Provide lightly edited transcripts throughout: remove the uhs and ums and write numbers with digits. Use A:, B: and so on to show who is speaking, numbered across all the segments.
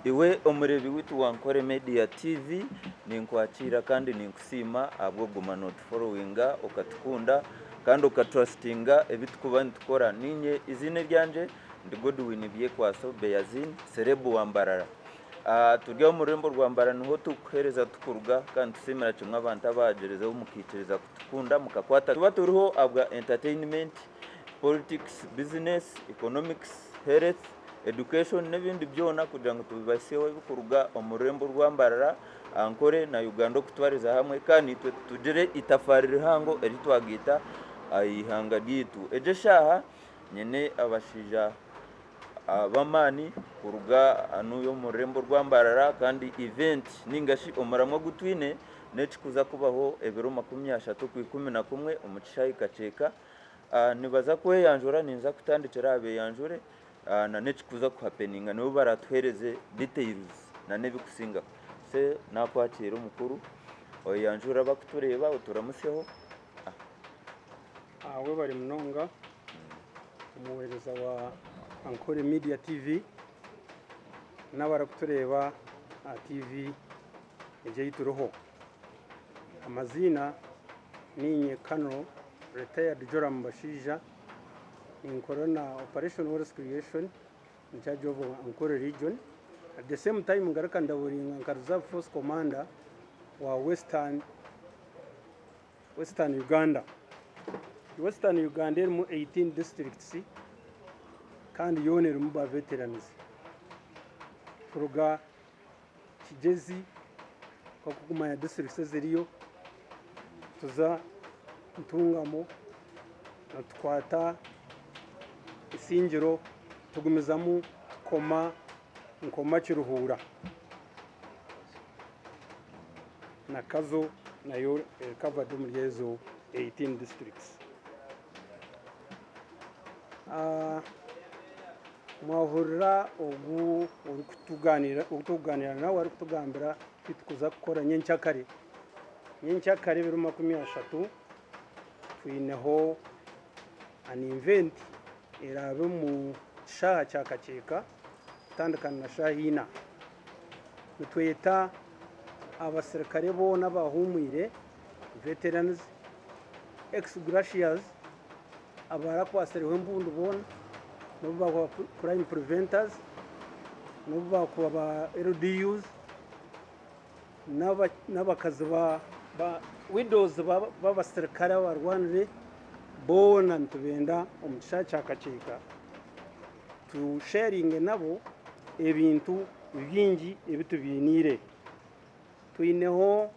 A: Iwe omurebi witu wa Ankole Media TV ninkwakira kandi ninkusima abwo guma not followinga okatukunda kandi okatrustinga ebitukuba nitukora ninye izine ryanje ndi Godwin byekwaso Beyazin Serebu wambarara. Turya omurembo rwambara niho tukuhereza tukuruga kandi tusemera kimwe abantu abagereza mukikiriza kutukunda mukakwata tuba turiho abwa entertainment, politics, business, economics, health, education n'ebindi byona kugira ngo tubibaseho bikuruga omurembo rwambarara Ankole na Uganda kutwariza hamwe kandi tugire itafarire hango eri twagita ihanga gitu eje shaha nyene abashija abamani kuruga anuyo murembo rwambarara kandi event ningashi omuramwa gutwine nekikuza kubaho ebiro 30 ku 11 omucishayi kaceka nibaza ko yanjura ninza kutandikira abe yanjure na nekikuza ku happeninga nibo baratuhereze details na nebikusinga se nakwakira umukuru oyanjura bakutureba uturamuseho
B: we bari munonga umuhereza wa Ankole Media TV nabara kutureba TV eje yituroho amazina ninye kano Rt.Col Sam Bashija in Corona Operation Force Creation in charge of Ankole region. At the same time ngaraka ndaburinga nkaruza force commander wa Western Uganda. Western Uganda mu 18 districts kandi yonera mu ba veterans kuruga kigezi ko kugumanya districts ziriyo tuza ntungamo natwata isingiro tugumizamo nkoma kiruhura nakazo nayo covered mu yezo 18 districts. Mwahurira ugu urukutuganira nawe ari kutugambira kwitukuza gukora nyencyakare biro 30 twineho an event irabe mu shaha cyakaceka tandukana na shahina tweta abasirikare bo n'abahumire veterans ex gracious abara kwaseriwe mbundu bona nuba crime preventers nuba ku ba LDUs n'abakazi ba widows b'abasirikare barwanire bona ntubenda omugisha cyakacika tu sharing nabo ebintu byingi ebitubinire tuineho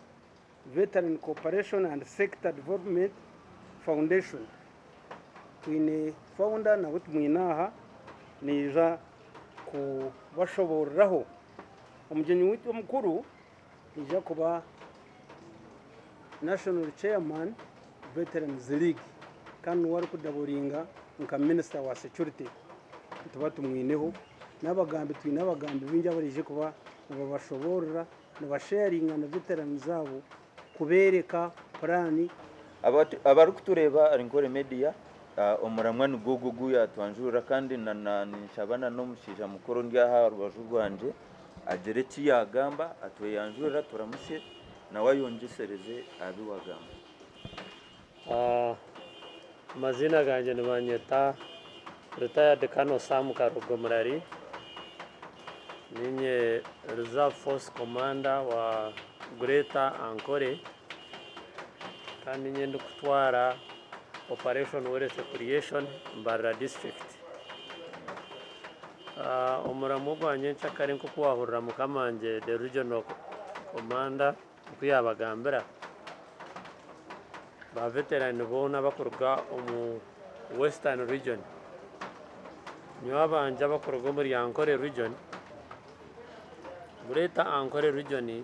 B: Veteran Cooperation and Sector Development Foundation tuine founder na butumwinaha niza ku bashoboraho umugenyi witwa mukuru ija kuba National Chairman Veterans League kandi wari kudaburinga nka Minister wa Security tuba tumwineho n'abagambi binja barije kuba babashoborera n'abasharinga na veterans zabo kubereka plani
A: abari kutureba Ankole Media omuramwa nugugugu yatwanjura kandi nishabana no mushija mukuru ndyaha rwaju rwanje agereki yagamba atweyanjura turamushe nawe yongisereze abi wagamba.
C: Mazina ganje nibanyeta Rt.Col Sam K ninye Reserve Force Commander wa Greater Ankole kandi nyende kutwara Operation Force Creation Mbarara District. Omuramo gwanye ncyakare nko kuwahurira mukamanje the Regional Commander kuyabagambira ba veteran bona bakuruga omu Western Region nyabanje bakuruga muri Ankole Region. Greater Ankole Region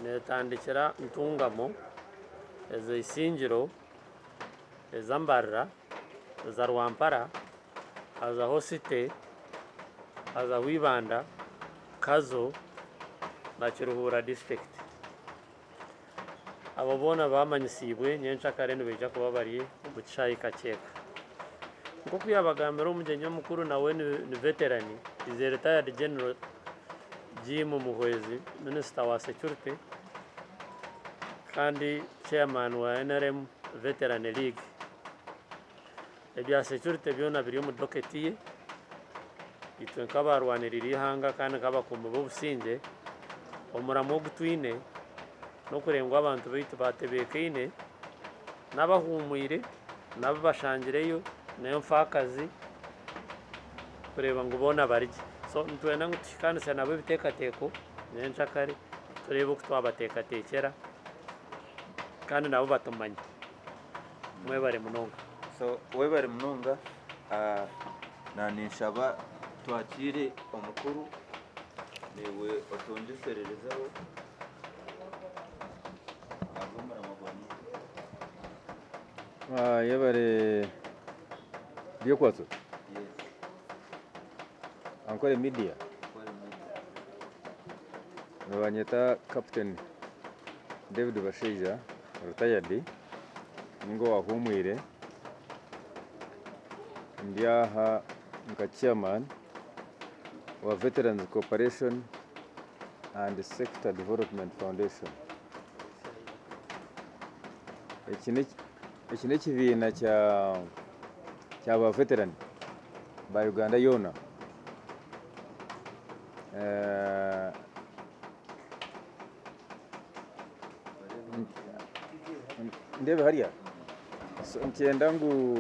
C: netandikira ntungamo eze isingiro ezambarra za Rwampara aza hosite aza wibanda kazo na Kiruhura district. Ababona bamanyisibwe nyenshakare beja kuba bari mu cyayi kaceka nko kuyabagambira umugenyi mukuru nawe ni veterani is the retired General Jim Muhwezi, Minister wa Security, kandi Chairman wa NRM Veteran League. Ebya security byona biri mu doketi ye. Itwe nkabarwanirira ihanga kandi kabakumba bobusinge. Omuramo gutwine no kurengwa abantu baitu batebekine n'abahumwire n'abashangireyo nayo mfakazi kureba ngo bona barije. So ntwena ngutikandisa nabo bitekateko nenshakari turebe ko twabatekatekera kandi nabo batumanye mwebare munonga.
A: So webare munonga na ninshaba twakire omukuru niwe otongesererezaho agomara maboni
D: yebare byokwazo.
A: Yes.
D: Ankole Media nabanyeta Captain D Bashija retired ngo wahumwire ndiaha nka chairman wa Veterans Cooperation and Sector Development Foundation. Iki ni kibina cy'aba veteran ba Uganda yona. Ndebe hariya ncyenda ngo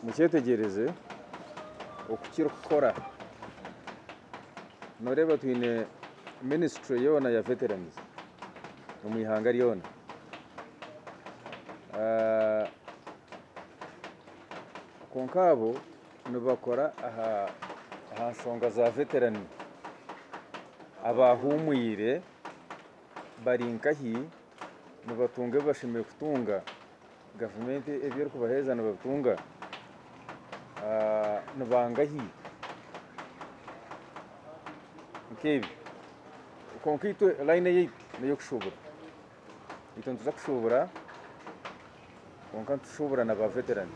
D: mucyetegereze okukirukora noreba twine ministry yona ya veterans mu ihanga yona konkabo nubakora aha nsonga za veteran abahumwire barinkahi nubatunge bashimiye kutunga government ebyo kubaheza nubatunga nubangahi nkebi konkito line ye nayo kushobora ito ntuza kushobora konka tushobora na ba veteran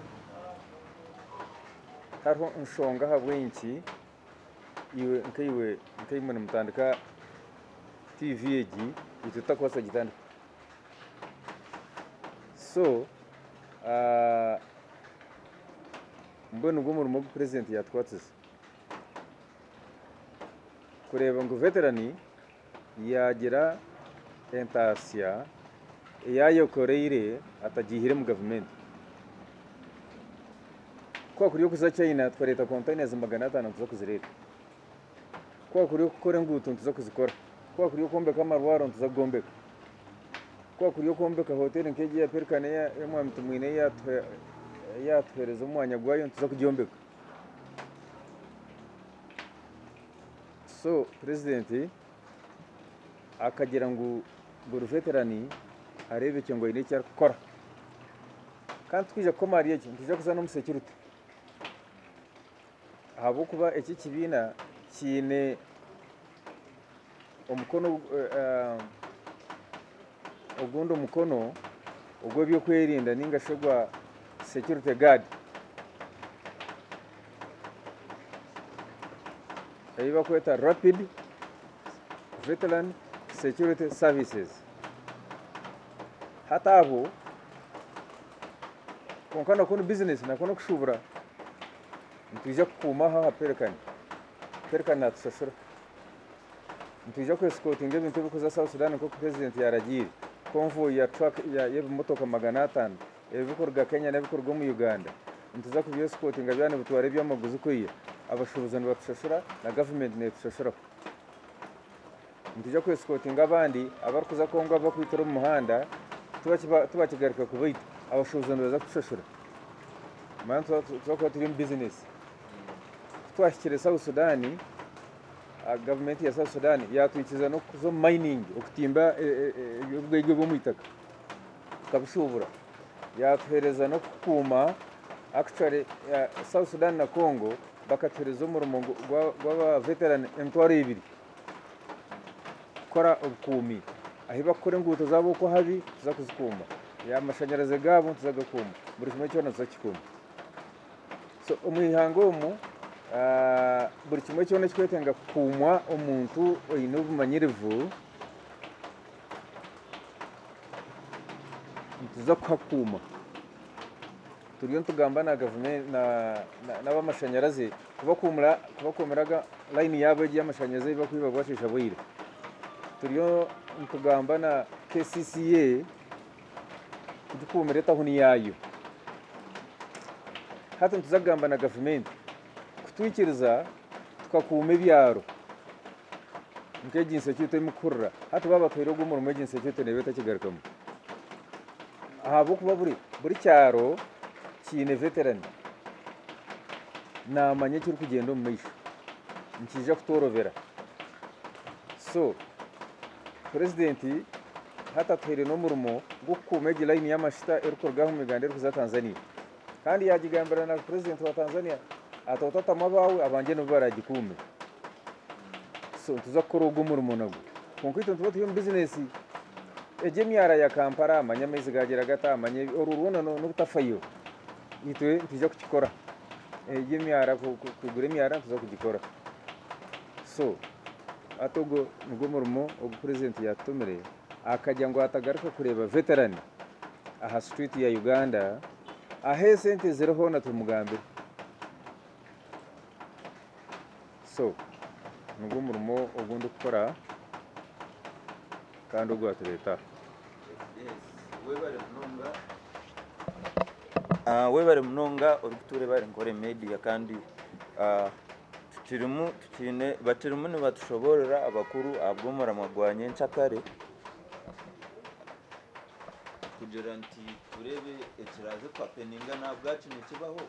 D: hariho nsonga habwenki iwe nkayimwe mutandika TV egi itutakwasa gitandika. So mbona ubwo murimo president yatwatse kureba ngo veterani yagira entasia yayo koreire atagihire mu government kwa kuri yo kuza China twareta containers 500 tuza kuzireta kwa kuri yo gukora ngutu tuza kuzikora kwa kuri yo kombeka amarwaro tuza gombeka kwa kuri yo kombeka hotel nkeje ya perkane ya mwamtu mwine ya twereza umwanya gwayo tuza kugyombeka. So president akagira ngo veterani arebe cyo ngo ine cyar kora kandi twije ko mariye cyo tuje kuza no mu security habo kuba iki kibina kine omukono ogundo mukono ogwo byo kwerinda ninga shogwa security guard ayiba kweta rapid veteran security services hata abo konkana kono business na kono kushubura ntuje kumaha perkana natusasura ntuje ko escorting ibintu bikoza South Sudan ko president yaragiri convoy ya truck ya motoka 500 ebikorwa Kenya n'ebikorwa mu Uganda ntuza ku escorting abyane butware by'amaguzi kwiye abashubuzani batusasura na government netusasura ntuje ko escorting abandi abarukuza Kongo abakwitira mu muhanda tubakigaruka kubaita abashubuzani baza kutusasura manto tuko turi business twashikire South Sudan government ya South Sudan yatwikiza no kuzo mining okutimba ubwege bwo mwitaka kabishubura yatwereza no kukuma actually South Sudan na Congo bakatwereza umurumo gwa veteran emtware ibiri kora ukumi ahiba kore nguto zabo ko habi za kuzikuma ya mashanyaraze gabo tuzagakuma muri kimwe cyo nazo kikuma. So umuhango mu buri kimwe cyone kwetenga kumwa omuntu oyine obumanyirivu tuza kuhakuma turiyo tugamba na government n'abamashanyarazi kubakumiraga line yabo y'amashanyarazi bakwiba bwashisha bwire turiyo tugamba na KCCA kudukumira tahuni yayo hata tuzagamba na government kutwikiriza tukakuma ibyaro nk'eginse cyute mukurra hata baba kairo gumurimo eginse cyute nebeta kigarukamo ahabo kuba buri cyaro kine veteran namanye kiri kugenda mu maisha nkije kutorovera so president hata twere no murimo gukuma line y'amashita erukorgaho mu Uganda kuza Tanzania kandi yagigambira na president wa Tanzania atotata mabawe abanje no baragikume so tuza koroga umurimo nago konkwito tuba yo business ejemyara ya Kampala amanyamezi gagera gata amanye orurubona no butafayo nitwe tujya kukikora ejemyara kugura imyara tuza kugikora so atogo nugo murimo ogu president yatomere akajya ngo atagaruka kureba veteran aha street ya Uganda ahe sente zero na tumugambe so nugo murimo ogundi gukora kandi ugwatureta
A: webare munonga orukuture bare nkore media kandi tukirimu nibatushoborera abakuru abwomora magwanye nchakare kugira nti turebe ekiraze kwapeninga na bwacu nikibaho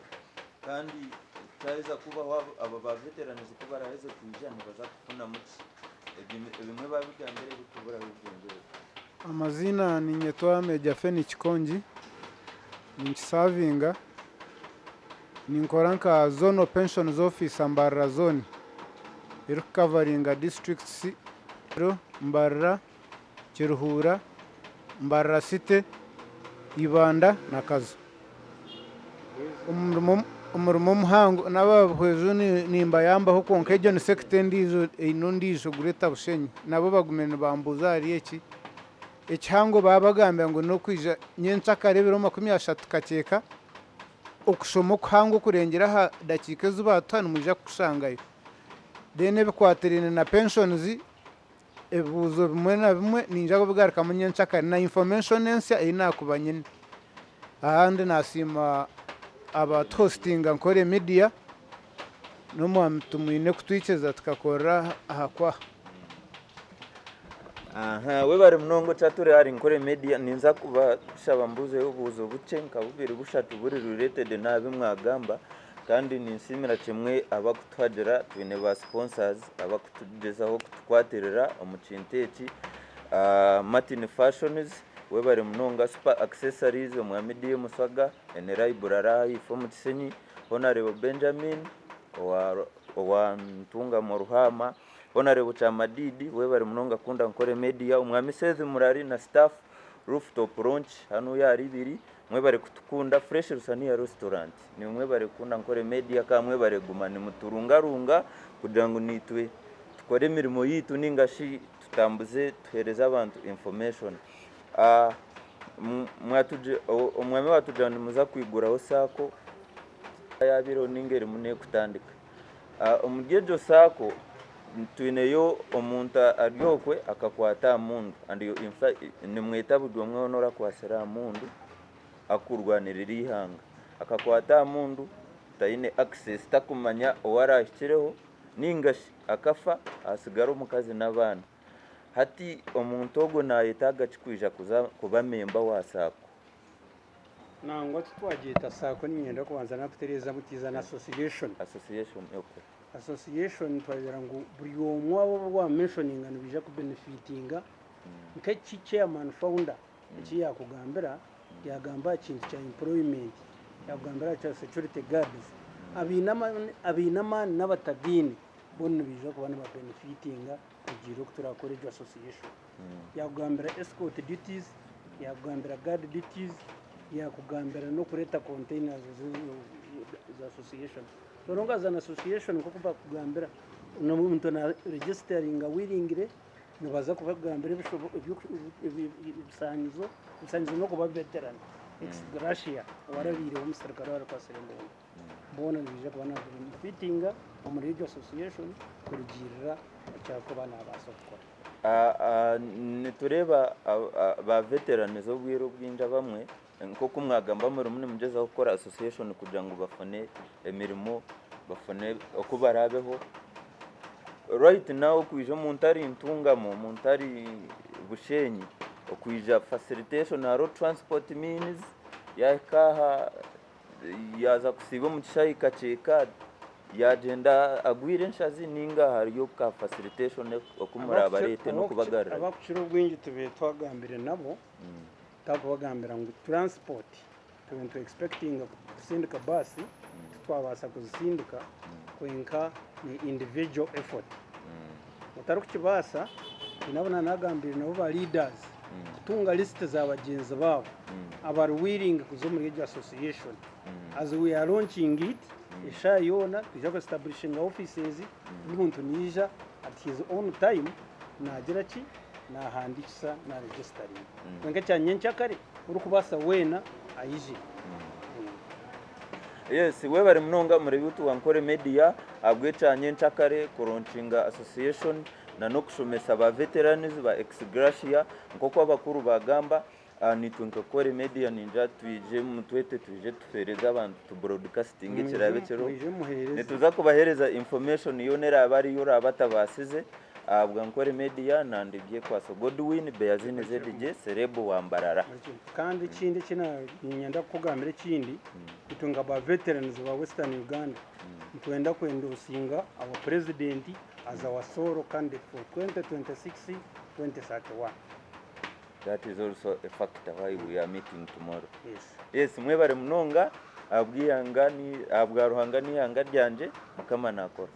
A: kandi taiza kubaho aba ba veterans kuba raheze kwijana baza kufuna muki bimwe babigambere bitubura bibyongera.
B: Amazina ni nyetwa Meja Kyikongi ninkisavinga ninkoranka zone pensions office Mbarara zone iri coveringa districts Mbarara, Kiruhura, Mbarara city, Ibanda na Kazo. Umurimo muhango n'abahwezo nimba yambaho konka ejo ni sector ndizo inondizo gureta bushenyi nabo bagumene bambuza ari iki ecyango babagambya ngo no kwija nyensa karebero 30 kakeka okushomo kuhango kurengera ha dakika zuba 5 muja kushangayo dene bikwaterine na pensions ebuzo bimwe na bimwe ninja kubigaruka mu nyensa kare na information ensia ina kubanyene ahandi nasima aba hosting Ankole Media no mwamtumine kutwikeza tukakora ahakwa
A: webare munongo chature ari Ankole Media ninza kuba shabambuze ubuzo bucenka bubiri bushatu buri related nabi mwagamba kandi ninsimira kimwe abakutwagera twine ba sponsors abakutugezaho kutwaterera omukinteki Martin Fashions webare munonga super accessories omwamidi musaga NRI burara ifo Kisenyi Honorable Benjamin wa Ntunga Moruhama Honorable Chamadidi webare munonga kunda Ankole Media umwamisezi murari na staff rooftop launch hano yari biri mwebare kutukunda Fresh Rusania restaurant ni mwebare kunda Ankole Media ka mwebare gumani muturungarunga kugira ngo nitwe tukore imirimo yitu ningashi tutambuze tuhereza abantu information mwatuje umwami watujana muza kwiguraho sako yabiro ningeri mune kutandika umugejo sako twineyo omuntu aryokwe akakwata mundu andiyo ni mwetabudwa mwonora kwasera mundu akurwanirira ihanga akakwata mundu taine access takumanya owarashyireho ningashi akafa asigara umukazi n'abana hati omuntu ogo nayetaga kikwija kuba memba wa sako
B: nangwa twagita sako ninyenda kubanza nakutereza mutiza na association
A: okay
B: association twagira ngo buri omwe abo bwa mentioning and bija ku benefitinga nk'iki chairman founder iki yakugambira yagamba ikintu cya employment yagambira cya security guards abinama n'abatadini bonne bija ku bana ba benefitinga kugiro turakora ejo association yagambira escort duties yagambira guard duties yakugambira no kureta containers za association so long as an association ko kuba kugambira umuntu na registering wiringire nibaza kubagambira ibisangizo no kuba veteran ex gracia warabire wo musirikare wa kwaserembo bona nije kubana fitinga mu radio association kurugirira cyako bana basokora
A: nitureba ba veterans zo bwiro bwinja bamwe nk'uko mwagamba muri mugeza gukora association kugira ngo bafane emirimo bafane uko barabeho right now kwije muntari intungamo muntari bushenyi kwija facilitation na road transport means yakaha yaza kusiba mu kishayi kaceka yagenda agwire nshazi ninga hariyo ka facilitation okumura abarete no kubagarira
B: abakuciro bwingi tube twagambire nabo takubagambira ngo transport tube expecting kusindika basi twabasa kuzisindika kwenka ni individual effort mutaruku kibasa inabona nagambire nabo ba leaders kutunga list za bagenzi babo abar willing kuzomurege association as we are launching it ishayona tujya establishing offices n'umuntu nija at his own time nagira ki nahandikisa na registering kwenga cyanye ncyakare uri kubasa wena ayije
A: yes we bari mnonga muri bitu Ankole Media abwe cyanye ncyakare kuronchinga association na no kushomesa ba veterans ba ex gracia nkoko abakuru bagamba NKORE Media ninja twije mutwete tuje tufereza abantu tu broadcasting kirabe cero nituza kubahereza information yonera abari yora abatabasize abwa Ankole Media nandibye kwaso Godwin Beyazine ZDJ Serebo wambarara
B: kandi kindi kina nyenda kugambira kindi itunga ba veterans ba Western Uganda twenda kwendosinga aba president as our solo candidate for 2026 2031.
A: That is also a factor why we are meeting tomorrow.
B: Yes
A: mwebare mnonga abwihangani abwaruhangani hanga ryanje mukama nakora